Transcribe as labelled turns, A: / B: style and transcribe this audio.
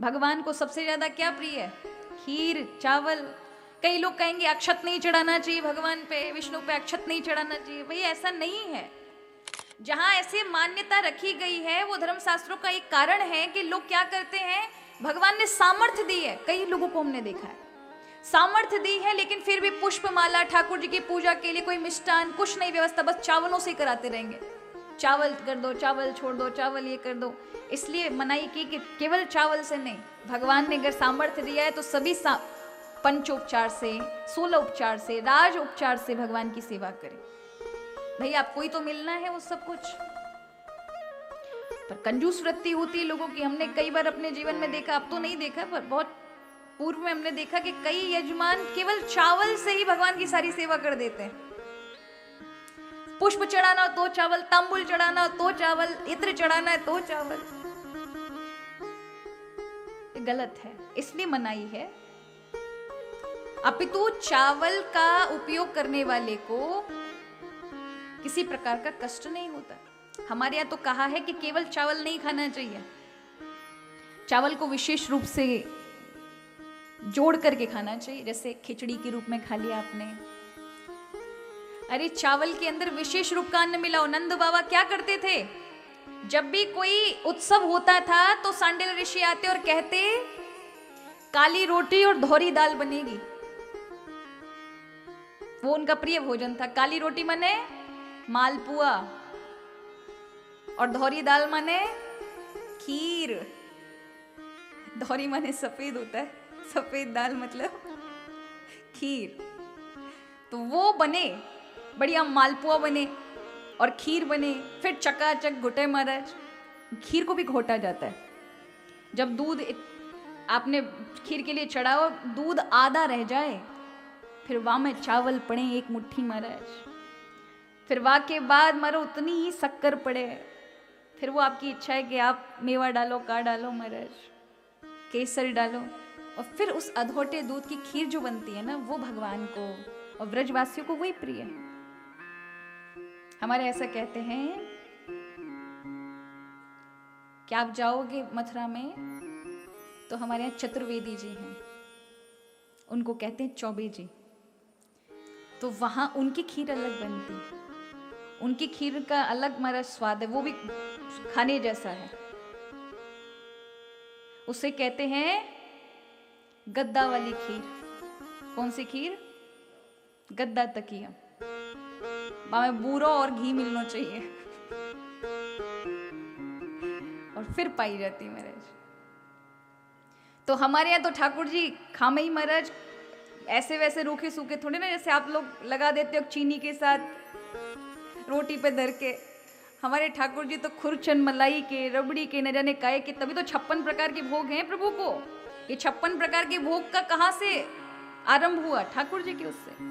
A: भगवान को सबसे ज्यादा क्या प्रिय है? खीर, चावल। कई लोग कहेंगे अक्षत नहीं चढ़ाना चाहिए भगवान पे, विष्णु पे अक्षत नहीं चढ़ाना चाहिए। भाई ऐसा नहीं है। जहां ऐसे मान्यता रखी गई है वो धर्मशास्त्रों का एक कारण है कि लोग क्या करते हैं, भगवान ने सामर्थ्य दी है, कई लोगों को हमने देखा है सामर्थ्य दी है, लेकिन फिर भी पुष्पमाला, ठाकुर जी की पूजा के लिए कोई मिष्टान, कुछ नहीं व्यवस्था, बस चावलों से कराते रहेंगे। चावल कर दो, चावल छोड़ दो, चावल ये कर दो। इसलिए मनाही की कि केवल चावल से नहीं, भगवान ने अगर सामर्थ्य दिया है तो सभी पंचोपचार से, 16 उपचार से, राज उपचार से भगवान की सेवा करें। भाई आपको ही तो मिलना है वो सब कुछ। पर कंजूस वृत्ति होती है लोगों की। हमने कई बार अपने जीवन में देखा, अब तो नहीं देखा पर बहुत पूर्व में हमने देखा कि कई यजमान केवल चावल से ही भगवान की सारी सेवा कर देते हैं। पुष्प चढ़ाना हो तो चावल, तांबुल चढ़ाना हो तो चावल, इत्र चढ़ाना है तो चावल। ये गलत है, इसलिए मनाही है। अपितु चावल का उपयोग करने वाले को किसी प्रकार का कष्ट नहीं होता। हमारे यहाँ तो कहा है कि केवल चावल नहीं खाना चाहिए, चावल को विशेष रूप से जोड़ करके खाना चाहिए। जैसे खिचड़ी के रूप में खा लिया आपने, अरे चावल के अंदर विशेष रूप का अन्न मिलाओ। नंद बाबा क्या करते थे, जब भी कोई उत्सव होता था तो सांडिल ऋषि आते और कहते काली रोटी और धौरी दाल बनेगी। वो उनका प्रिय भोजन था। काली रोटी माने मालपुआ और धौरी दाल माने खीर। धौरी माने सफेद होता है, सफेद दाल मतलब खीर। तो वो बने, बढ़िया मालपुआ बने और खीर बने। फिर चकाचक घुटे महाराज। खीर को भी घोटा जाता है। जब दूध आपने खीर के लिए चढ़ाओ, दूध आधा रह जाए, फिर वहां में चावल पड़े एक मुट्ठी महाराज, फिर वहां के बाद मारो उतनी ही शक्कर पड़े, फिर वो आपकी इच्छा है कि आप मेवा डालो, का डालो महाराज, केसर डालो, और फिर उस अधोटे दूध की खीर जो बनती है ना, वो भगवान को और व्रजवासियों को वही प्रिय है। हमारे ऐसा कहते हैं कि आप जाओगे मथुरा में तो हमारे यहाँ चतुर्वेदी जी हैं, उनको कहते हैं चौबे जी। तो वहां उनकी खीर अलग बनती है, उनकी खीर का अलग हमारा स्वाद है, वो भी खाने जैसा है। उसे कहते हैं गद्दा वाली खीर। कौन सी खीर? गद्दा तकिया। में बूरो और घी मिलना चाहिए और फिर पाई जाती महाराज। तो हमारे यहाँ तो ठाकुर जी खामई महाराज ऐसे वैसे रूखे सूखे थोड़े ना, जैसे आप लोग लगा देते हो चीनी के साथ रोटी पे धर के। हमारे ठाकुर जी तो खुरचन मलाई के, रबड़ी के, न जाने काहे के। तभी तो 56 प्रकार के भोग हैं प्रभु को। ये 56 प्रकार के भोग का कहाँ से आरंभ हुआ? ठाकुर जी के उससे।